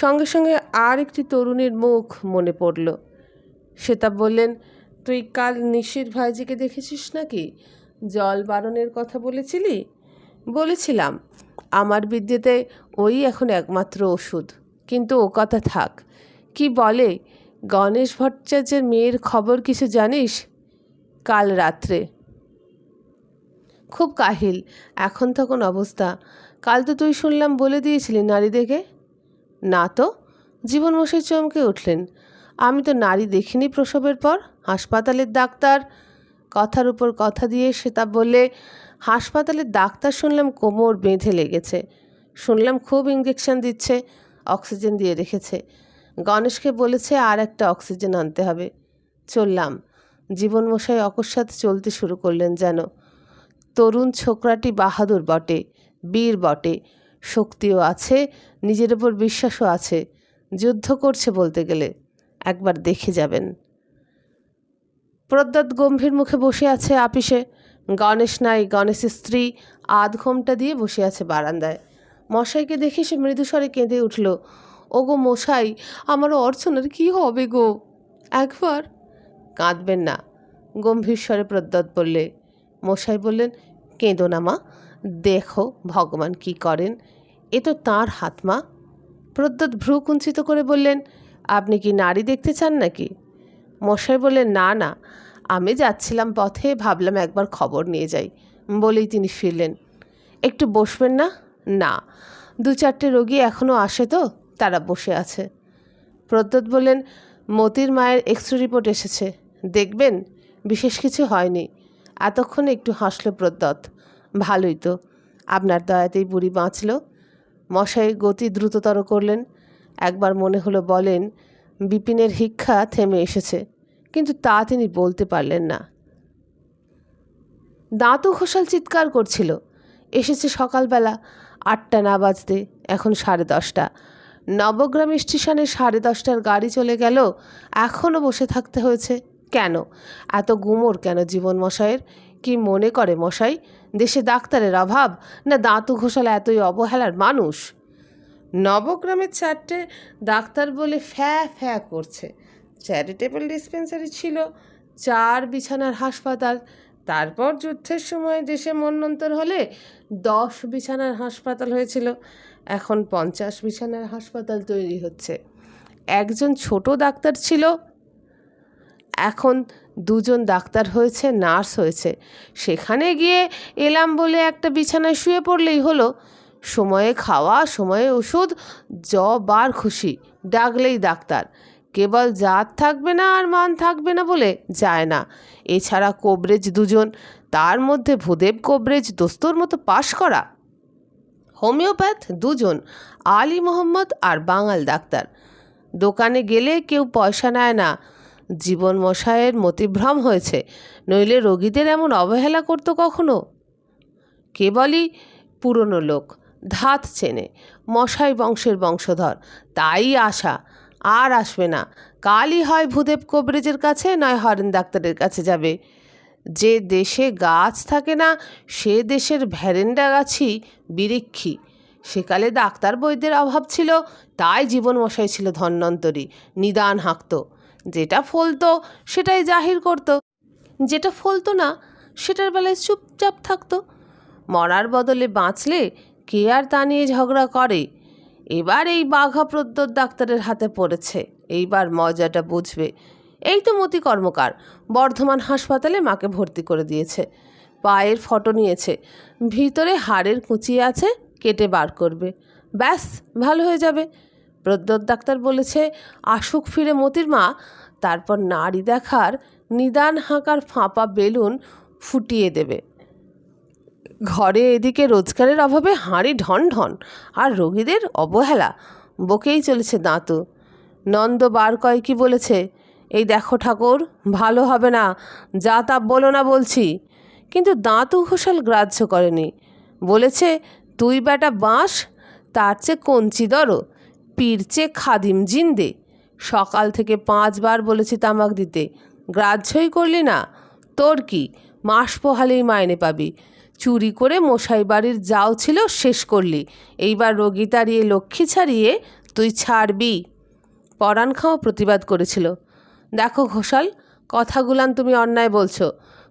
সঙ্গে সঙ্গে আর একটি তরুণীর মুখ মনে পড়ল। শ্বেতা বললেন, তুই কাল নিশির ভাইজিকে দেখেছিস নাকি? জল বারণের কথা বলেছিলি? বলেছিলাম, আমার বিদ্যেতে ওই এখন একমাত্র ওষুধ। কিন্তু ও কথা থাক, কি বলে গণেশ ভট্টাচার্যের মেয়ের খবর কিছু জানিস? কাল রাত্রে খুব কাহিল, এখন তখন অবস্থা। কাল তো তুই শুনলাম বলে দিয়েছিলি নারী দেখে। না তো, জীবনমশাই চমকে উঠলেন। আমি তো নারী দেখিনি প্রসবের পর। হাসপাতালের ডাক্তার। কথার উপর কথা দিয়ে শ্বেতা বললে, হাসপাতালের ডাক্তার শুনলাম কোমর বেঁধে লেগেছে, শুনলাম খুব ইঞ্জেকশন দিচ্ছে, অক্সিজেন দিয়ে রেখেছে। গণেশকে বলেছে আর একটা অক্সিজেন আনতে হবে। চললাম। জীবনমশাই অকস্মাৎ চলতে শুরু করলেন যেন। তরুণ ছোকরাটি বাহাদুর বটে, বীর বটে, শক্তিও আছে, নিজের ওপর বিশ্বাসও আছে, যুদ্ধ করছে বলতে গেলে। একবার দেখে যাবেন। প্রদ্যোৎ গম্ভীর মুখে বসে আছে আপিসে। গণেশ নাই, গণেশের স্ত্রী আধ ঘোমটা দিয়ে বসে আছে বারান্দায়। মশাইকে দেখে সে মৃদুস্বরে কেঁদে উঠল, ওগো মশাই, আমারও অর্চনার কি হবে গো? একবার। কাঁদবেন না, গম্ভীর স্বরে প্রদ্যোৎ বললে। মশাই বললেন, কেঁদো না মা, দেখো ভগবান কি করেন, এ তো তাঁর হাত মা। প্রদ্যোৎ ভ্রু কুঞ্চিত করে বললেন, আপনি কি নারী দেখতে চান নাকি? মশাই বললেন, না না, আমি যাচ্ছিলাম পথে, ভাবলাম একবার খবর নিয়ে যাই, বলেই তিনি ফিরলেন। একটু বসবেন না? না, 2-4টে রোগী এখনও আসে তো, তারা বসে আছে। প্রদ্যোৎ বললেন, মতির মায়ের এক্সরে রিপোর্ট এসেছে, দেখবেন? বিশেষ কিছু হয়নি। এতক্ষণে একটু হাসল প্রদ্যোৎ। ভালোই তো, আপনার দয়াতেই বুড়ি বাঁচল। মশাই গতি দ্রুততর করলেন। একবার মনে হলো বলেন, বিপিনের হিক্ষা থেমে এসেছে, কিন্তু তা তিনি বলতে পারলেন না। দাঁতও ঘোষাল চিৎকার করছিল। এসেছে সকালবেলা, 8টা না বাজতে, এখন 10:30। নবগ্রাম স্টেশনে 10:30টার গাড়ি চলে গেল, এখনও বসে থাকতে হয়েছে। কেন এত গুমর কেন জীবন মশাইয়ের? কি মনে করে মশাই, দেশে ডাক্তারের অভাব, না দাঁতু ঘোষাল এতই অবহেলার মানুষ? নবগ্রামের 4টে ডাক্তার বলে ফ্যা ফ্যা করছে। চ্যারিটেবল ডিসপেন্সারি ছিল, 4 বিছানার হাসপাতাল। তারপর যুদ্ধের সময় দেশে মন্বন্তর হলে 10 বিছানার হাসপাতাল হয়েছিল, এখন 50 বিছানার হাসপাতাল তৈরি হচ্ছে। একজন ছোট ডাক্তার ছিল, এখন 2জন ডাক্তার হয়েছে, নার্স হয়েছে। সেখানে গিয়ে এলাম বলে একটা বিছানায় শুয়ে পড়লেই হলো। সময়ে খাওয়া, সময়ে ওষুধ, যবার খুশি ডাকলেই ডাক্তার। কেবল জাত থাকবে না আর মান থাকবে না বলে যায় না। এছাড়া কোবরেজ দুজন, তার মধ্যে ভূদেব কোবরেজ দোস্তর মতো পাশ করা। হোমিওপ্যাথ দুজন, আলী মোহাম্মদ আর বাঙাল ডাক্তার। দোকানে গেলে কেউ পয়সা নেয় না। জীবন মশায়ের মতিভ্রম হয়েছে, নইলে রোগীদের এমন অবহেলা করতো কখনো? কেবলই পুরনো লোক, ধাত চেনে, মশাই বংশের বংশধর, তাই আশা। আর আসবে না। কালই হয় ভূদেব কোবরেজের কাছে, নয় হরেন ডাক্তারের কাছে যাবে। যে দেশে গাছ থাকে না সে দেশের ভ্যারেন্ডা গাছই বিরিক্ষি। সেকালে ডাক্তার বৈদ্যের অভাব ছিল, তাই জীবন মশাই ছিল ধন্বন্তরী, নিদান হাঁকত। যেটা ফলতো সেটাই জাহির করত, যেটা ফলতো না সেটার বেলায় চুপচাপ থাকতো। মরার বদলে বাঁচলে কে আর তা নিয়ে ঝগড়া করে? এবার এই বাঘা প্রদ্যোৎ ডাক্তারের হাতে পড়েছে, এইবার মজাটা বুঝবে। এই তো মতি কর্মকার বর্ধমান হাসপাতালে মাকে ভর্তি করে দিয়েছে। পায়ের ফটো নিয়েছে, ভিতরে হাড়ের কুঁচি আছে, কেটে বার করবে, ব্যাস ভালো হয়ে যাবে। প্রদ্যোৎ ডাক্তার বলেছে আসুক ফিরে মতির মা, তারপর নারী দেখার নিদান হাঁকার ফাঁপা বেলুন ফুটিয়ে দেবে। ঘরে এদিকে রোজগারের অভাবে হাঁড়ি ঢন ঢন, আর রোগীদের অবহেলা। বকেই চলেছে দাঁতু। নন্দ বার কয়েকই বলেছে, এই দেখো ঠাকুর, ভালো হবে না, যা তা বলো না বলছি। কিন্তু দাঁতু ঘোষাল গ্রাহ্য করেনি। বলেছে, তুই বেটা বাঁশ, তার চেয়ে কঞ্চি দরো, পীর চেয়ে খাদিম জিন্দে। সকাল থেকে 5 বার বলেছি তামাক দিতে, গ্রাহ্যই করলি না। তোর কি, মাস পোহালেই মাইনে পাবি। চুরি করে মশাই বাড়ির যাও ছিল শেষ করলি, এইবার রোগী তাড়িয়ে লক্ষ্মী ছাড়িয়ে তুই ছাড়বি। পরাণ খাঁও প্রতিবাদ করেছিল, দেখো ঘোষাল, কথাগুলান তুমি অন্যায় বলছো।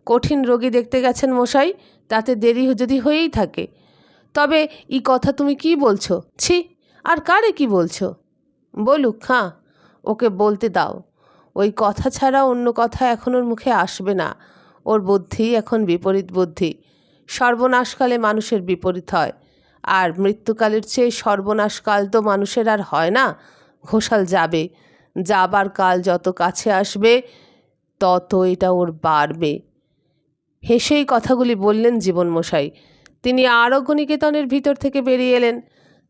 কঠিন রোগী দেখতে গেছেন মশাই, তাতে দেরি যদি হয়েই থাকে। তবে এই কথা তুমি কি বলছো? ছি, আর কারে কি বলছো? বলুক, খাঁ, ওকে বলতে দাও। ওই কথা ছাড়া অন্য কথা এখন ওর মুখে আসবে না। ওর বুদ্ধি এখন বিপরীত বুদ্ধি। সর্বনাশকালে মানুষের বিপরীত হয়, আর মৃত্যুকালের চেয়ে সর্বনাশকাল তো মানুষের আর হয় না। ঘোষাল যাবে, যাবার কাল যত কাছে আসবে তত এটা ওর বাড়বে। হেসেই কথাগুলি বললেন জীবনমশাই। তিনি আরোগ্যনিকেতনের ভিতর থেকে বেরিয়ে এলেন।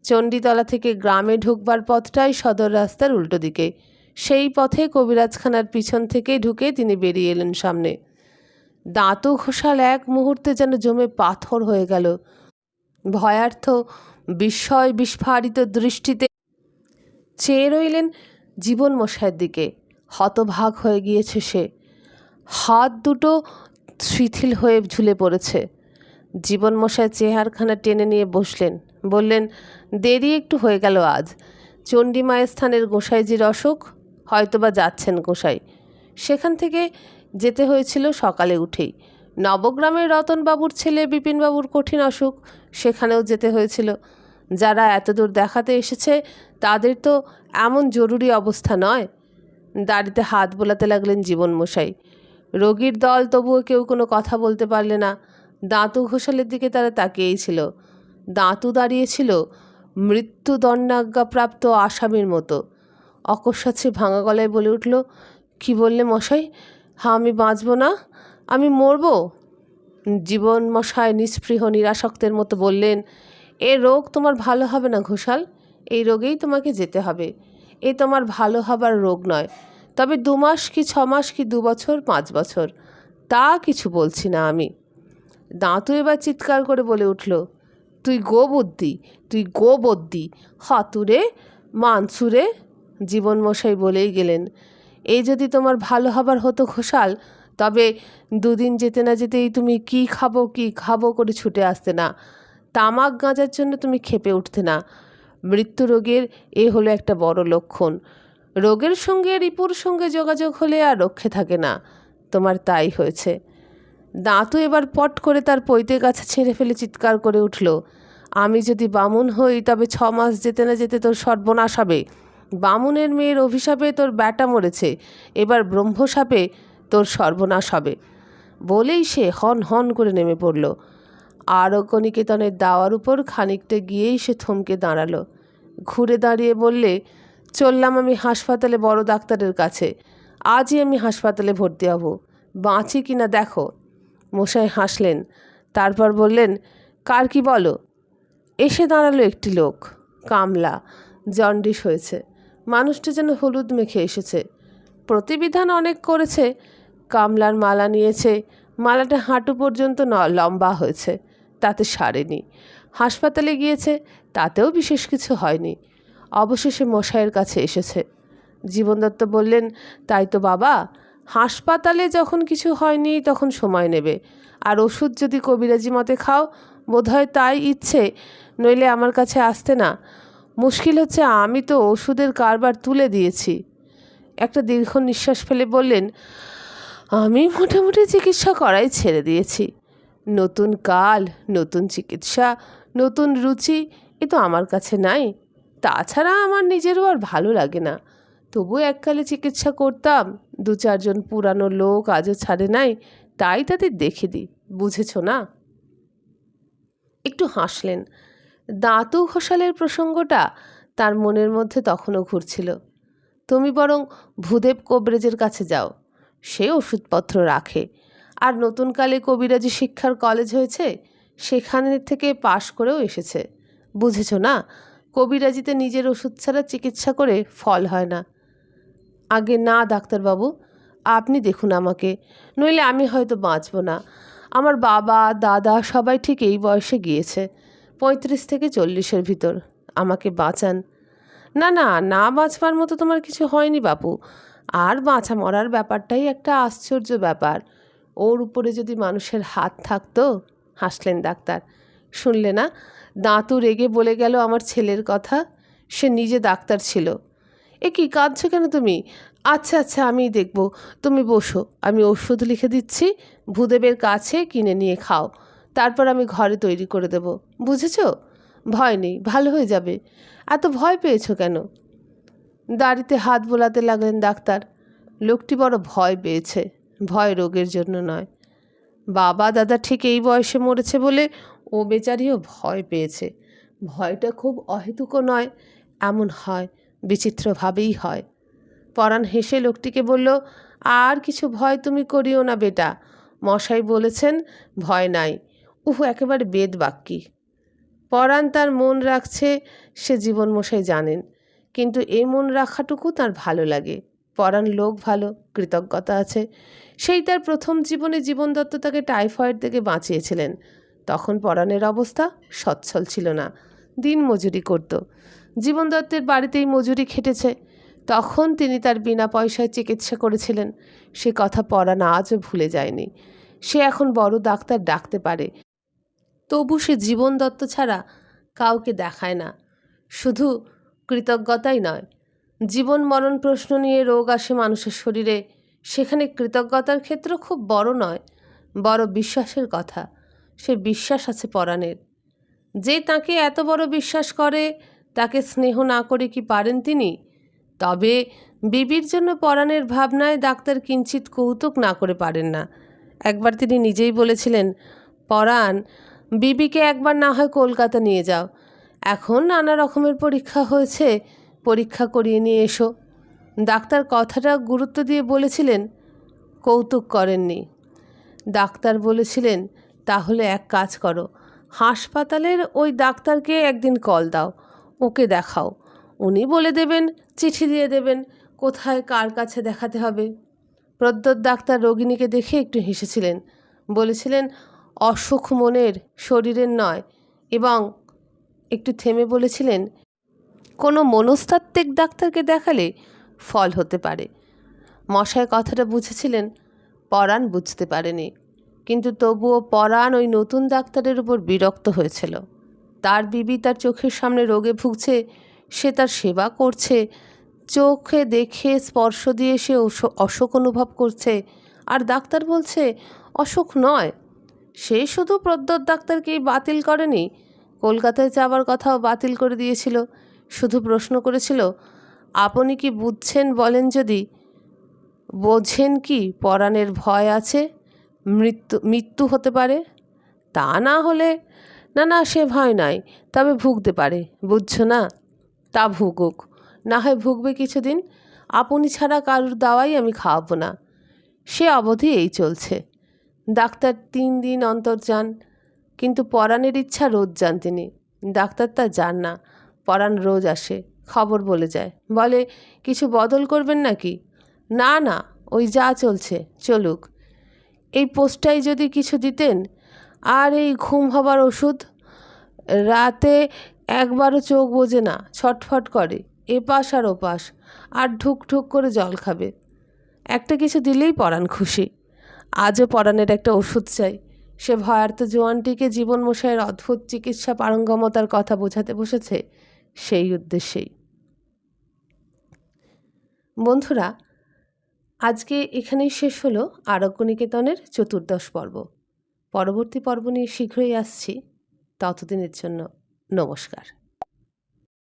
চণ্ডীতলা থেকে গ্রামে ঢুকবার পথটাই সদর রাস্তার উল্টো দিকে। সেই পথে কবিরাজখানার পিছন থেকে ঢুকে তিনি বেরিয়ে এলেন সামনে। দাঁতু ঘোষাল এক মুহূর্তে যেন জমে পাথর হয়ে গেল। ভয়ার্থ বিস্ময় বিস্ফারিত দৃষ্টিতে চেয়ে রইলেন জীবন মশাইয়ের দিকে। হতভাগ হয়ে গিয়েছে সে, হাত দুটো শিথিল হয়ে ঝুলে পড়েছে। জীবন মশাই চেহারখানা টেনে নিয়ে বসলেন, বললেন, দেরি একটু হয়ে গেল আজ। চণ্ডীমায়ের স্থানের গোসাইজির অসুখ, হয়তোবা যাচ্ছেন গোসাই। সেখান থেকে যেতে হয়েছিল সকালে উঠেই। নবগ্রামের রতনবাবুর ছেলে বিপিনবাবুর কঠিন অসুখ, সেখানেও যেতে হয়েছিল। যারা এতদূর দেখাতে এসেছে তাদের তো এমন জরুরি অবস্থা নয়। দাড়িতে হাত বোলাতে লাগলেন জীবনমশাই। রোগীর দল তবুও কেউ কোনো কথা বলতে পারলে না। দাঁতু ঘোষালের দিকে তারা তাকিয়েই ছিল। দাঁতু দাঁড়িয়েছিল মৃত্যুদণ্ডাজ্ঞাপ্রাপ্ত আসামির মতো। অকস্মাৎ ভাঙা গলায় বলে উঠল, কি বললে মশাই? হ্যাঁ, আমি বাঁচব না, আমি মরব? জীবন মশাই নিস্পৃহ নিরাসক্তের মতো বললেন, এ রোগ তোমার ভালো হবে না ঘোষাল, এই রোগেই তোমাকে যেতে হবে। এ তোমার ভালো হবার রোগ নয়। তবে 2 মাস কি 6 মাস কি 2 বছর 5 বছর, তা কিছু বলছি না আমি। দাঁতু এবার চিৎকার করে বলে উঠল, তুই গোবুদ্ধি, তুই গোবদ্দি, হাতুরে মানসুরে। জীবনমশাই বলেই গেলেন, এই যদি তোমার ভালো হবার হতো ঘোষাল, তবে 2 দিন যেতে না যেতেই তুমি কি খাবো করে ছুটে আসতে না। তামাক গাঁজার জন্য তুমি ক্ষেপে উঠতে না। মৃত্যু রোগের এ হলো একটা বড় লক্ষণ। রোগের সঙ্গে রিপুর সঙ্গে যোগাযোগ হলে আর রক্ষে থাকে না। তোমার তাই হয়েছে। দাঁতু এবার পট করে তার পৈতে গাছে ছেড়ে ফেলে চিৎকার করে উঠল, আমি যদি বামুন হই তবে 6 মাস যেতে না যেতে তোর সর্বনাশ হবে। বামুনের মেয়ের অভিশাপে তোর ব্যাটা মরেছে, এবার ব্রহ্মশাপে তোর সর্বনাশ হবে। বলেই সে হন হন করে নেমে পড়ল। আরোগ্যনিকেতনের দাওয়ার উপর খানিকটা গিয়েই সে থমকে দাঁড়ালো। ঘুরে দাঁড়িয়ে বললে, চললাম আমি হাসপাতালে বড় ডাক্তারের কাছে। আজই আমি হাসপাতালে ভর্তি হব, বাঁচি কি না দেখো। মশাই হাসলেন, তারপর বললেন, কার কি বলো? এসে দাঁড়ালো একটি লোক, কামলা, জন্ডিস হয়েছে। মানুষটা যেন হলুদ মেখে এসেছে। প্রতিবিধান অনেক করেছে। কামলার মালা নিয়েছে, মালাটা হাঁটু পর্যন্ত লম্বা হয়েছে, তাতে সারেনি। হাসপাতালে গিয়েছে, তাতেও বিশেষ কিছু হয়নি। অবশেষে মশাইয়ের কাছে এসেছে। জীবন দত্ত বললেন, তাই তো বাবা, হাসপাতালে যখন কিছু হয়নি তখন সময় নেবে। আর ওষুধ যদি কবিরাজি মতে খাও, বোধহয় তাই ইচ্ছে, নইলে আমার কাছে আসতে না। মুশকিল হচ্ছে আমি তো ওষুধের কারবার তুলে দিয়েছি। একটা দীর্ঘ নিঃশ্বাস ফেলে বললেন, আমি মোটামুটি চিকিৎসা করাই ছেড়ে দিয়েছি। নতুন কাল, নতুন চিকিৎসা, নতুন রুচি, এ তো আমার কাছে নাই। তাছাড়া আমার নিজেরও আর ভালো লাগে না। তবু এককালে চিকিৎসা করতাম, 2-4 জন পুরানো লোক আজও ছাড়ে নাই, তাই তাদের দেখে দিই, বুঝেছ না? একটু হাসলেন। দাঁতু ঘোষালের প্রসঙ্গটা তার মনের মধ্যে তখনও ঘুরছিল। তুমি বরং ভূদেব কবরেজের কাছে যাও, সে ওষুধপত্র রাখে। আর নতুনকালে কবিরাজি শিক্ষার কলেজ হয়েছে, সেখানে থেকে পাশ করেও এসেছে, বুঝেছ না? কবিরাজিতে নিজের ওষুধ ছাড়া চিকিৎসা করে ফল হয় না। আগে না ডাক্তারবাবু, আপনি দেখুন আমাকে, নইলে আমি হয়তো বাঁচব না। আমার বাবা দাদা সবাই ঠিক এই বয়সে গিয়েছে, 35 থেকে 40-এর ভিতর। আমাকে বাঁচান। না না, না বাঁচবার মতো তোমার কিছু হয়নি বাপু। আর বাঁচা মরার ব্যাপারটাই একটা আশ্চর্য ব্যাপার। ওর উপরে যদি মানুষের হাত থাকতো। হাসলেন ডাক্তার। শুনলে না, দাঁতু রেগে বলে গেল আমার ছেলের কথা। সে নিজে ডাক্তার ছিল। এ কি কাঁদছো কেন তুমি? আচ্ছা আচ্ছা, আমিই দেখব, তুমি বসো, আমি ওষুধ লিখে দিচ্ছি, ভূদেবের কাছে কিনে নিয়ে খাও, তারপর আমি ঘরে তৈরি করে দেব, বুঝেছো? ভয় নেই, ভালো হয়ে যাবে। এত ভয় পেয়েছো কেন? দাড়িতে হাত বোলাতে লাগলেন ডাক্তার। লোকটি বড় ভয় পেয়েছে, ভয় রোগের জন্য নয়। বাবা দাদা ঠিক এই বয়সে মরেছে বলে ও বেচারিও ভয় পেয়েছে। ভয়টা খুব অহেতুকও নয়, এমন হয়, বিচিত্রভাবেই হয়। পরাণ হেসে লোকটিকে বলল, আর কিছু ভয় তুমি করিও না বেটা, মশাই বলেছেন ভয় নাই। একেবারে বেদ বাক্যি। পরাণ তার মন রাখছে সে জীবন মশাই জানেন, কিন্তু এই মন রাখাটুকু তার ভালো লাগে। পরাণ লোক ভালো, কৃতজ্ঞতা আছে। সেই তার প্রথম জীবনে জীবন দত্ত তাকে টাইফয়েড থেকে বাঁচিয়েছিলেন। তখন পরাণের অবস্থা সচ্ছল ছিল না, দিন মজুরি করত। জীবন দত্তের বাড়িতেই মজুরি খেটেছে। তখন তিনি তার বিনা পয়সায় চিকিৎসা করেছিলেন। সে কথা পরাণ আজও ভুলে যায়নি। সে এখন বড় ডাক্তার ডাকতে পারে, তবু সে জীবন দত্ত ছাড়া কাউকে দেখায় না। শুধু কৃতজ্ঞতাই নয়, জীবন মরণ প্রশ্ন নিয়ে রোগ আসে মানুষের শরীরে, সেখানে কৃতজ্ঞতার ক্ষেত্র খুব বড় নয়, বড় বিশ্বাসের কথা। সে বিশ্বাস আছে পরাণের। যে তাকে এত বড় বিশ্বাস করে, তাকে স্নেহ না করে কি পারেন তিনি? তবে বিবির জন্য পরাণের ভাবনায় ডাক্তার কিঞ্চিত কৌতুক না করে পারেন না। একবার তিনি নিজেই বলেছিলেন, পরাণ, বিবিকে একবার না হয় কলকাতা নিয়ে যাও, এখন নানা রকমের পরীক্ষা হয়েছে, পরীক্ষা করিয়ে নিয়ে এসো। ডাক্তার কথাটা গুরুত্ব দিয়ে বলেছিলেন, কৌতুক করেননি। ডাক্তার বলেছিলেন, তাহলে এক কাজ করো, হাসপাতালের ওই ডাক্তারকে একদিন কল দাও, ওকে দেখাও, উনি বলে দেবেন, চিঠি দিয়ে দেবেন কোথায় কার কাছে দেখাতে হবে। প্রদ্যোৎ ডাক্তার রোগিণীকে দেখে একটু হেসেছিলেন, বলেছিলেন, অসুখ মনের, শরীরের নয়, এবং একটু থেমে বলেছিলেন, কোনো মনস্তাত্ত্বিক ডাক্তারকে দেখালে ফল হতে পারে। মশাই কথাটা বুঝেছিলেন, পরাণ বুঝতে পারেনি, কিন্তু তবুও পরাণ ওই নতুন ডাক্তারের উপর বিরক্ত হয়েছিল। তার বিবি তার চোখের সামনে রোগে ভুগছে, সে তার সেবা করছে, চোখে দেখে স্পর্শ দিয়ে সে অসুখ অনুভব করছে, আর ডাক্তার বলছে অসুখ নয়। সে শুধু প্রদ্যোৎ ডাক্তারকেই বাতিল করেনি, কলকাতায় যাবার কথাও বাতিল করে দিয়েছিল। শুধু প্রশ্ন করেছিল, আপনি কি বুঝছেন বলেন যদি? বোঝেন কি পরাণের ভয় আছে, মৃত্যু হতে পারে? তা না হলে, না না, সে ভয় নাই, তবে ভুগতে পারে, বুঝছো না? তা ভুগুক, না হয় ভুগবে কিছুদিন। আপনি ছাড়া কারুর দাওয়াই আমি খাওয়াবো না। সে অবধি এই চলছে। ডাক্তার 3 দিন অন্তর যান, কিন্তু পরাণের ইচ্ছা রোজ যান তিনি। ডাক্তার তা যান না, পরাণ রোজ আসে, খবর বলে যায়। বলে, কিছু বদল করবেন নাকি? না না, ওই যা চলছে চলুক। এই পোস্টটাই যদি কিছু দিতেন। আর এই ঘুম হবার ওষুধ। রাতে একবারও চোখ বোঝে না, ছটফট করে এপাশ আর ওপাশ, আর ঢুক ঢুক করে জল খাবে। একটা কিছু দিলেই পরাণ খুশি। আজও পরাণের একটা ওষুধ চাই। সে ভয়ার্ত জোয়ানটিকে জীবন মশাইয়ের অদ্ভুত চিকিৎসা পারঙ্গমতার কথা বোঝাতে বসেছে সেই উদ্দেশ্যেই। বন্ধুরা, আজকে এখানেই শেষ হলো আরোগ্যনিকেতনের চতুর্দশ পর্ব। পরবর্তী পর্ব নিয়ে শীঘ্রই আসছি। ততদিনের জন্য নমস্কার।